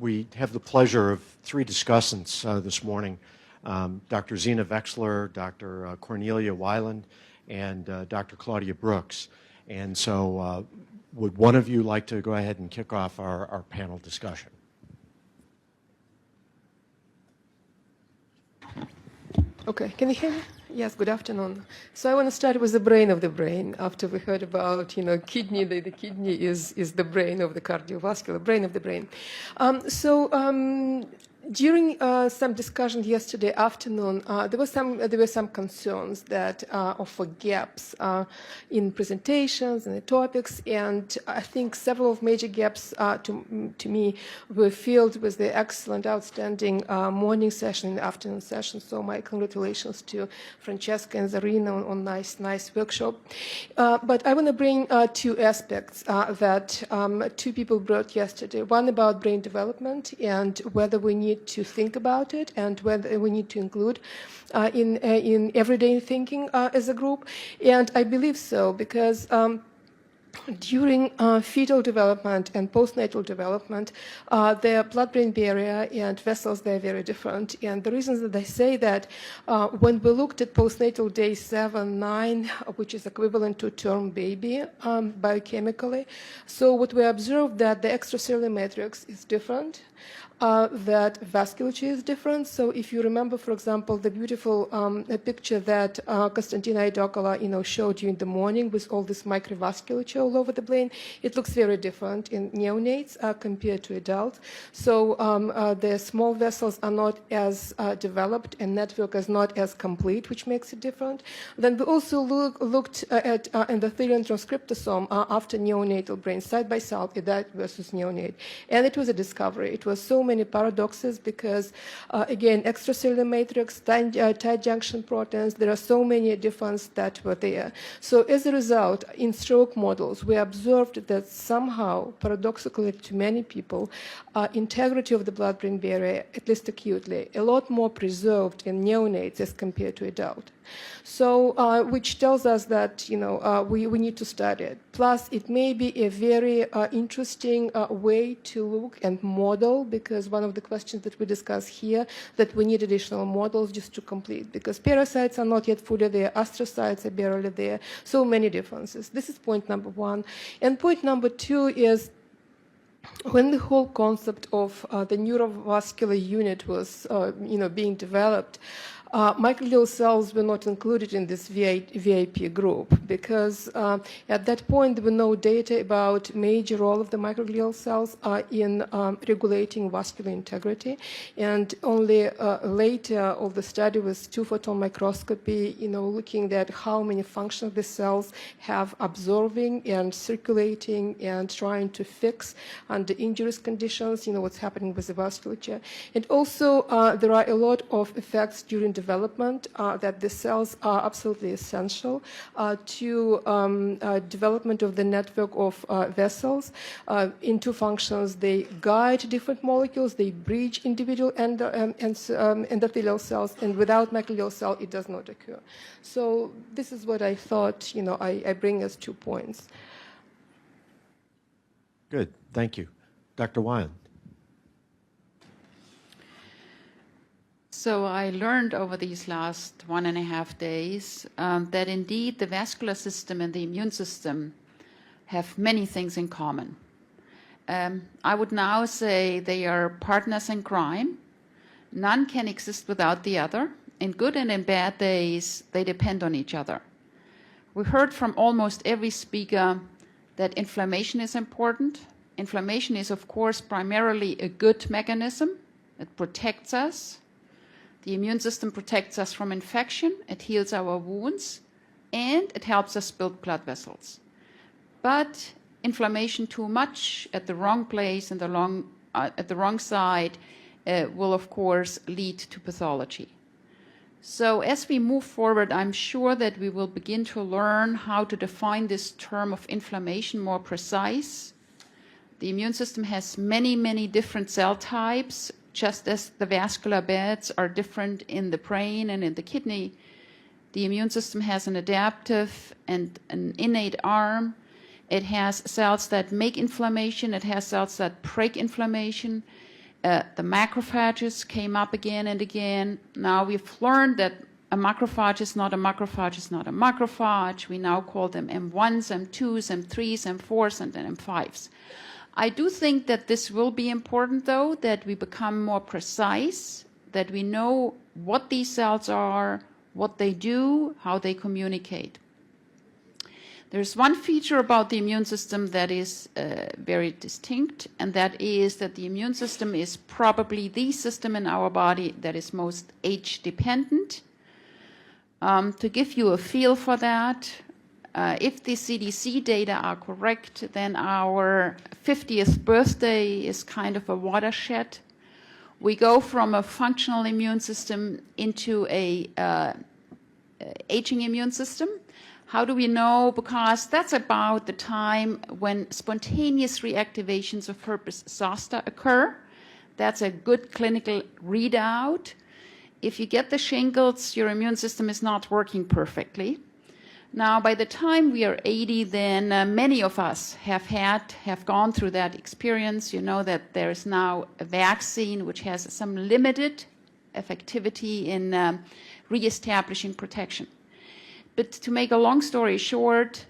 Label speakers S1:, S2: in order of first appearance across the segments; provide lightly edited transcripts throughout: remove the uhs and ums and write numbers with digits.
S1: We have the pleasure of three discussants this morning, Dr. Zena Wexler, Dr. Cornelia Weiland, and Dr. Claudia Brooks. And so would one of you like to go ahead and kick off our panel discussion?
S2: Okay, can you hear me? Yes, good afternoon. So I want to start with the brain of the brain. After we heard about, kidney, the kidney is the brain of the cardiovascular, brain of the brain. During some discussion yesterday afternoon, there were some concerns that of gaps in presentations and the topics, and I think several of major gaps to me were filled with the excellent, outstanding morning session and afternoon session. So my congratulations to Francesca and Zarina on nice workshop. But I want to bring two aspects that two people brought yesterday. One about brain development and whether we need to think about it and whether we need to include in everyday thinking as a group. And I believe so because during fetal development and postnatal development, their blood-brain barrier and vessels, they're very different. And the reasons that I say that, when we looked at postnatal day 7, 9, which is equivalent to term baby biochemically, so what we observed that the extracellular matrix is different, that vasculature is different. So if you remember, for example, the beautiful picture that Konstantina Idokola, showed you in the morning with all this microvasculature all over the brain, it looks very different in neonates compared to adults. So the small vessels are not as developed and network is not as complete, which makes it different. Then we also looked at endothelial transcriptosome after neonatal brain, side by side, adult versus neonate. And it was a discovery. It was so many paradoxes because, again, extracellular matrix, tight junction proteins, there are so many differences that were there. So as a result, in stroke models, we observed that somehow, paradoxically to many people, integrity of the blood-brain barrier, at least acutely, a lot more preserved in neonates as compared to adult. So, which tells us that, we need to study it. Plus, it may be a very interesting way to look and model, because one of the questions that we discuss here, that we need additional models just to complete, because parasites are not yet fully there, astrocytes are barely there, so many differences. This is point number one. And point number two is, when the whole concept of the neurovascular unit was, being developed, microglial cells were not included in this VIP group because at that point there were no data about major role of the microglial cells in regulating vascular integrity, and only later of the study with 2-photon microscopy, looking at how many functions the cells have absorbing and circulating and trying to fix under injurious conditions, what's happening with the vasculature. And also there are a lot of effects during development that the cells are absolutely essential to development of the network of vessels. In two functions, they guide different molecules, they bridge individual endothelial cells, and without microglial cell, it does not occur. So this is what I thought, I bring as 2 points.
S1: Good, thank you. Dr. Weiland.
S3: So I learned over these last 1.5 days that indeed the vascular system and the immune system have many things in common. I would now say they are partners in crime. None can exist without the other. In good and in bad days, they depend on each other. We heard from almost every speaker that inflammation is important. Inflammation is, of course, primarily a good mechanism. It protects us. The immune system protects us from infection, it heals our wounds, and it helps us build blood vessels. But inflammation too much at the wrong place and at the wrong side will, of course, lead to pathology. So as we move forward, I'm sure that we will begin to learn how to define this term of inflammation more precise. The immune system has many, many different cell types, just as the vascular beds are different in the brain and in the kidney. The immune system has an adaptive and an innate arm. It has cells that make inflammation. It has cells that break inflammation. The macrophages came up again and again. Now we've learned that a macrophage is not a macrophage is not a macrophage. We now call them M1s, M2s, M3s, M4s, and then M5s. I do think that this will be important, though, that we become more precise, that we know what these cells are, what they do, how they communicate. There's one feature about the immune system that is very distinct, and that is that the immune system is probably the system in our body that is most age-dependent. To give you a feel for that, if the CDC data are correct, then our 50th birthday is kind of a watershed. We go from a functional immune system into a aging immune system. How do we know? Because that's about the time when spontaneous reactivations of herpes zoster occur. That's a good clinical readout. If you get the shingles, your immune system is not working perfectly. Now, by the time we are 80, then many of us have gone through that experience. You know that there is now a vaccine which has some limited effectivity in reestablishing protection. But to make a long story short,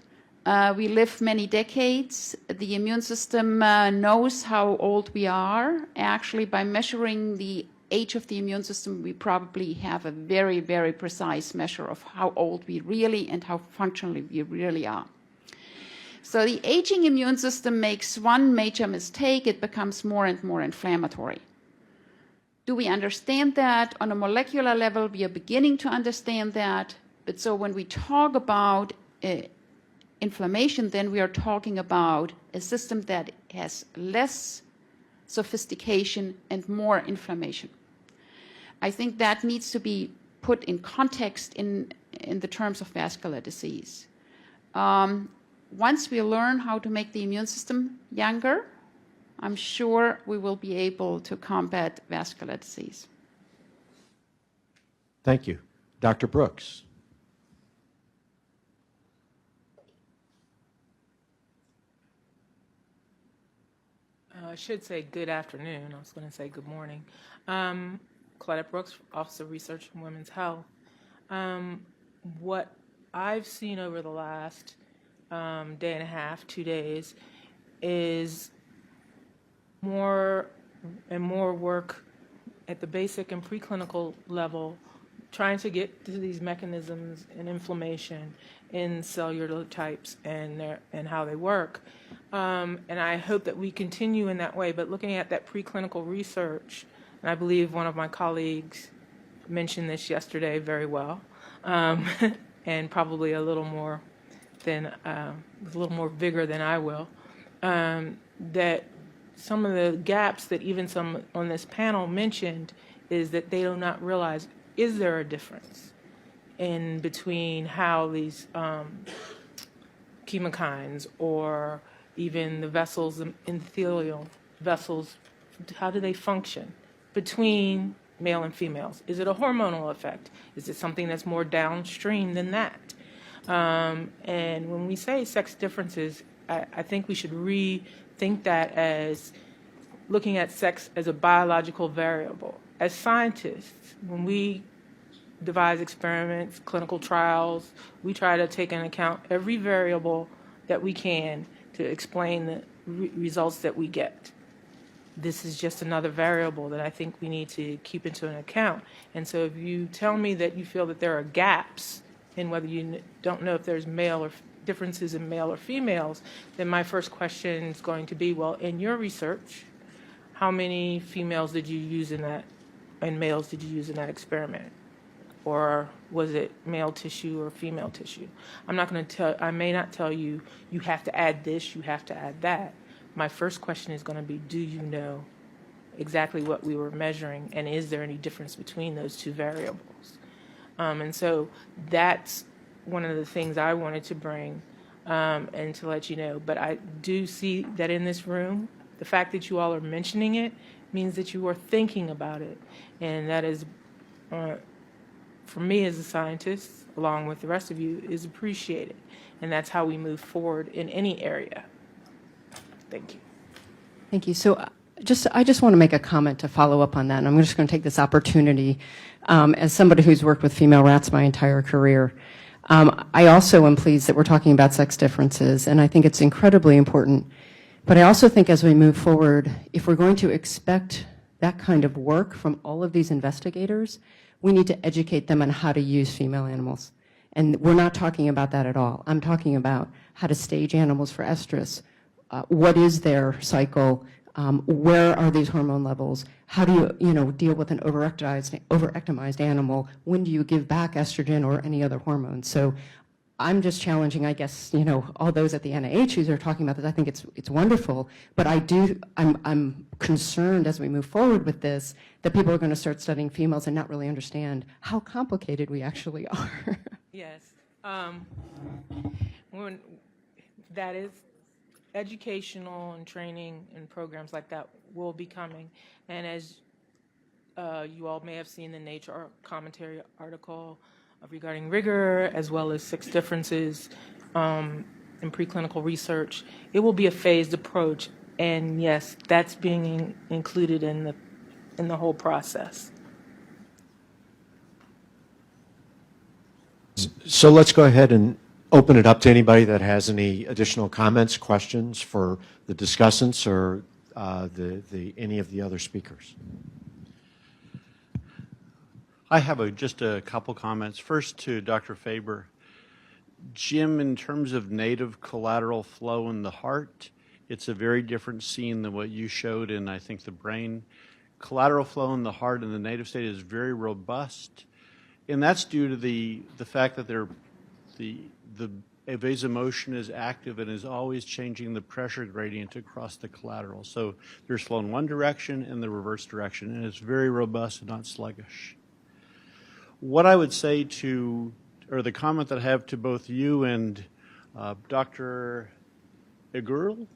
S3: we live many decades. The immune system knows how old we are. Actually, by measuring the age of the immune system, we probably have a very, very precise measure of how old we really and how functionally we really are. So the aging immune system makes one major mistake. It becomes more and more inflammatory. Do we understand that? On a molecular level, we are beginning to understand that. But so when we talk about inflammation, then we are talking about a system that has less sophistication and more inflammation. I think that needs to be put in context in the terms of vascular disease. Once we learn how to make the immune system younger, I'm sure we will be able to combat vascular disease.
S1: Thank you. Dr. Brooks.
S4: I should say good afternoon. I was going to say good morning. Claudette Brooks, Office of Research and Women's Health. What I've seen over the last day and a half, 2 days, is more and more work at the basic and preclinical level, trying to get to these mechanisms and inflammation in cellular types and how they work. And I hope that we continue in that way. But looking at that preclinical research, and I believe one of my colleagues mentioned this yesterday very well, and probably a little more vigor than I will, that some of the gaps that even some on this panel mentioned is that they do not realize, is there a difference in between how these chemokines or even the vessels, endothelial vessels, how do they function between male and females? Is it a hormonal effect? Is it something that's more downstream than that? And when we say sex differences, I think we should rethink that as looking at sex as a biological variable. As scientists, when we devise experiments, clinical trials, we try to take into account every variable that we can to explain the results that we get. This is just another variable that I think we need to keep into an account. And so if you tell me that you feel that there are gaps in whether you don't know if there's male or differences in male or females, then my first question is going to be, well, in your research, how many females did you use in that, and males did you use in that experiment? Or was it male tissue or female tissue? I may not tell you, you have to add this, you have to add that. My first question is going to be, do you know exactly what we were measuring, and is there any difference between those two variables? And so that's one of the things I wanted to bring and to let you know. But I do see that in this room, the fact that you all are mentioning it means that you are thinking about it. And that is, for me as a scientist, along with the rest of you, is appreciated. And that's how we move forward in any area. Thank you.
S3: Thank you. So
S5: I just want to make a comment to follow up on that, and I'm just going to take this opportunity as somebody who's worked with female rats my entire career. I also am pleased that we're talking about sex differences, and I think it's incredibly important. But I also think as we move forward, if we're going to expect that kind of work from all of these investigators, we need to educate them on how to use female animals. And we're not talking about that at all. I'm talking about how to stage animals for estrus. What is their cycle? Where are these hormone levels? How do you, deal with an overectomized animal? When do you give back estrogen or any other hormones? So I'm just challenging, I guess, all those at the NIH who are talking about this. I think it's wonderful, but I'm concerned as we move forward with this that people are going to start studying females and not really understand how complicated we actually are.
S4: Yes. That is educational and training and programs like that will be coming. And as you all may have seen the Nature commentary article regarding rigor, as well as sex differences in preclinical research, it will be a phased approach. And yes, that's being included in the whole process.
S1: So let's go ahead and open it up to anybody that has any additional comments, questions for the discussants or any of the other speakers.
S6: I have just a couple comments. First to Dr. Faber. Jim, in terms of native collateral flow in the heart, it's a very different scene than what you showed in, I think, the brain. Collateral flow in the heart in the native state is very robust, and that's due to the fact that the vasomotion is active and is always changing the pressure gradient across the collateral. So there's flow in one direction and the reverse direction, and it's very robust and not sluggish. What I would say or the comment that I have to both you and Dr. Igurl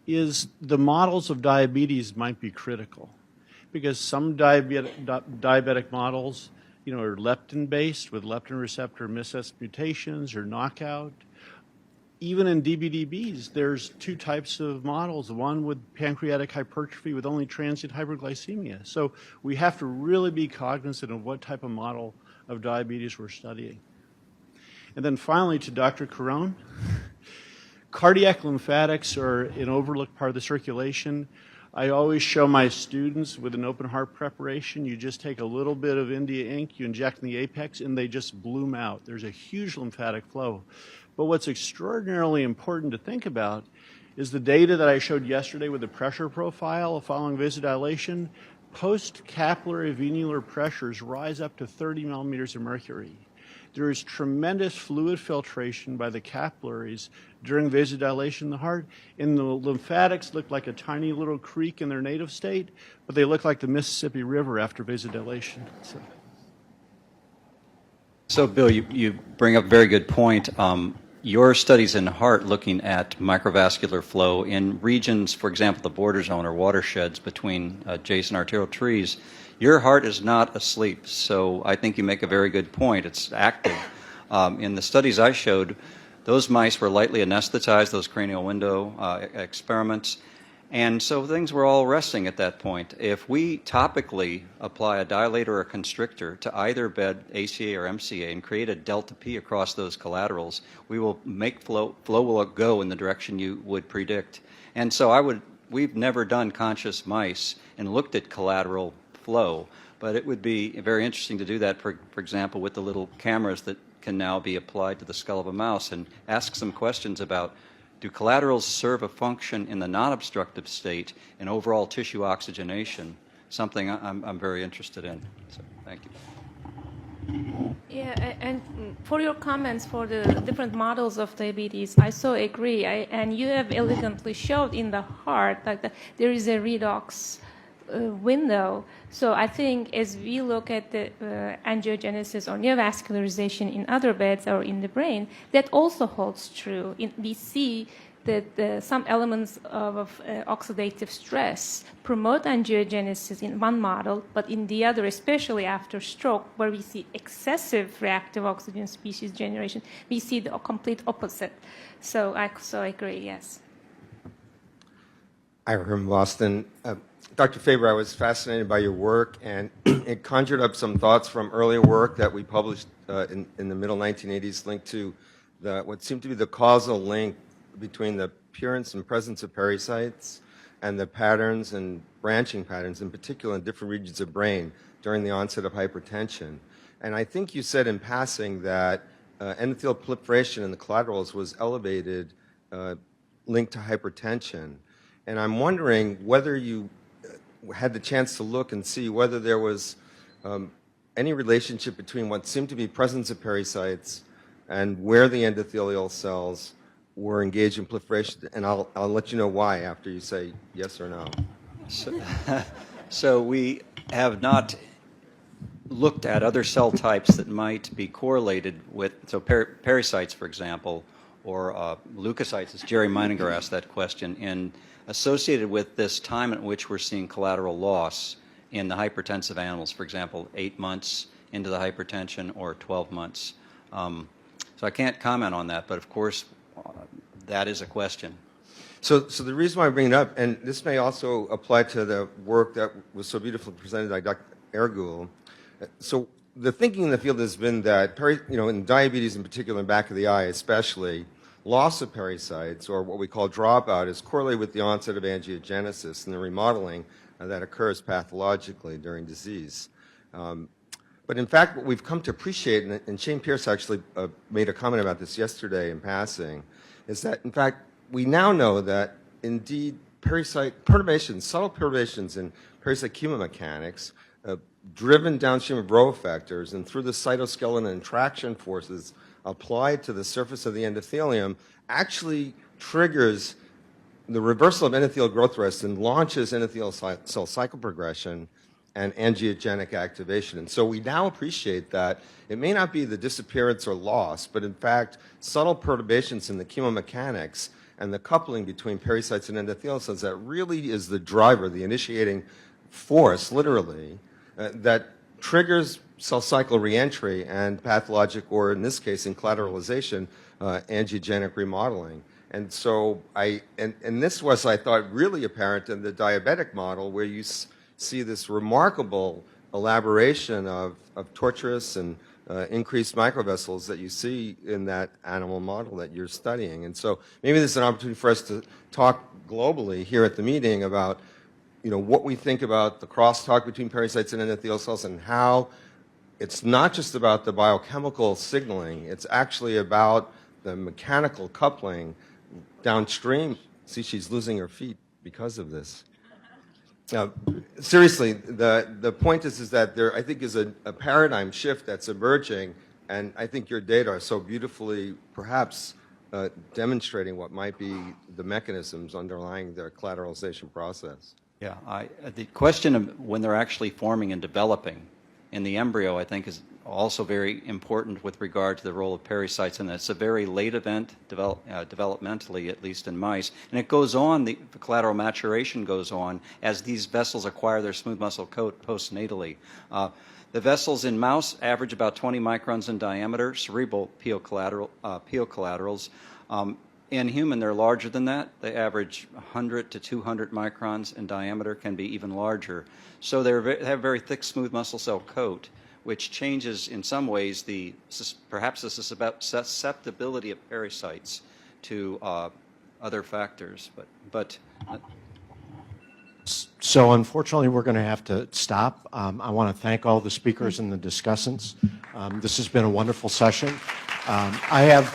S6: is the models of diabetes might be critical, because some diabetic models are leptin-based with leptin receptor missense mutations or knockout. Even in DBDBs, there's two types of models, one with pancreatic hypertrophy with only transient hyperglycemia. So we have to really be cognizant of what type of model of diabetes we're studying. And then finally to Dr. Caron, cardiac lymphatics are an overlooked part of the circulation. I always show my students with an open heart preparation, you just take a little bit of India ink, you inject in the apex, and they just bloom out. There's a huge lymphatic flow. But what's extraordinarily important to think about is the data that I showed yesterday with the pressure profile following vasodilation. Post-capillary venular pressures rise up to 30 millimeters of mercury. There is tremendous fluid filtration by the capillaries during vasodilation in the heart, and the lymphatics look like a tiny little creek in their native state, but they look like the Mississippi River after vasodilation.
S7: So Bill, you bring up a very good point. Your studies in heart looking at microvascular flow in regions, for example, the border zone or watersheds between adjacent arterial trees, your heart is not asleep. So I think you make a very good point. It's active. In the studies I showed, those mice were lightly anesthetized, those cranial window experiments, and so things were all resting at that point. If we topically apply a dilator or a constrictor to either bed, ACA or MCA, and create a delta P across those collaterals, we will make flow will go in the direction you would predict. And so we've never done conscious mice and looked at collateral flow, but it would be very interesting to do that, for example, with the little cameras that can now be applied to the skull of a mouse and ask some questions about, do collaterals serve a function in the non-obstructive state in overall tissue oxygenation? Something I'm very interested in. So, thank you.
S8: Yeah, and for your comments for the different models of diabetes, I so agree. And you have elegantly showed in the heart that there is a redox window. So I think as we look at the angiogenesis or neovascularization in other beds or in the brain, that also holds true. We see that some elements of oxidative stress promote angiogenesis in one model, but in the other, especially after stroke, where we see excessive reactive oxygen species generation, we see the complete opposite. So I agree, yes.
S9: Ira from Boston. Dr. Faber, I was fascinated by your work, and it conjured up some thoughts from earlier work that we published in the middle 1980s linked to what seemed to be the causal link between the appearance and presence of pericytes and the patterns and branching patterns, in particular in different regions of brain during the onset of hypertension. And I think you said in passing that endothelial proliferation in the collaterals was elevated linked to hypertension. And I'm wondering whether you had the chance to look and see whether there was any relationship between what seemed to be presence of pericytes and where the endothelial cells were engaged in proliferation. And I'll let you know why after you say yes or no.
S7: So we have not looked at other cell types that might be correlated with, so pericytes, for example, or leukocytes, as Jerry Meininger asked that question, and associated with this time at which we're seeing collateral loss in the hypertensive animals, for example, 8 months into the hypertension or 12 months. So I can't comment on that, but of course, that is a question.
S9: So the reason why I bring it up, and this may also apply to the work that was so beautifully presented by Dr. Ergul. So the thinking in the field has been that, in diabetes in particular, in the back of the eye especially, loss of pericytes, or what we call dropout, is correlated with the onset of angiogenesis and the remodeling that occurs pathologically during disease. But in fact, what we've come to appreciate, and Shane Pierce actually made a comment about this yesterday in passing, is that, in fact, we now know that, indeed, pericyte perturbations, subtle perturbations in pericyte chemomechanics, driven downstream of Rho effectors and through the cytoskeleton and traction forces applied to the surface of the endothelium, actually triggers the reversal of endothelial growth arrest and launches endothelial cell cycle progression and angiogenic activation. And so we now appreciate that it may not be the disappearance or loss, but in fact, subtle perturbations in the chemomechanics and the coupling between pericytes and endothelial cells that really is the driver, the initiating force, literally, that triggers cell cycle reentry and pathologic, or in this case, in collateralization, angiogenic remodeling. And so and this was, I thought, really apparent in the diabetic model, where you see this remarkable elaboration of tortuous and increased microvessels that you see in that animal model that you're studying. And so maybe this is an opportunity for us to talk globally here at the meeting about what we think about the crosstalk between pericytes and endothelial cells, and how it's not just about the biochemical signaling, it's actually about the mechanical coupling downstream. See, she's losing her feet because of this. Now, seriously, the point is that there, I think, is a paradigm shift that's emerging, and I think your data are so beautifully, perhaps, demonstrating what might be the mechanisms underlying the collateralization process.
S7: Yeah, the question of when they're actually forming and developing in the embryo, I think, is also very important with regard to the role of pericytes, and it's a very late event developmentally, at least in mice. And it goes on, the collateral maturation goes on as these vessels acquire their smooth muscle coat postnatally. The vessels in mouse average about 20 microns in diameter, cerebral peocollaterals. In human, they're larger than that. They average 100 to 200 microns in diameter, can be even larger. So they have very thick, smooth muscle cell coat, which changes in some ways perhaps the susceptibility of pericytes to other factors.
S1: So unfortunately, we're going to have to stop. I want to thank all the speakers and the discussants. This has been a wonderful session. I have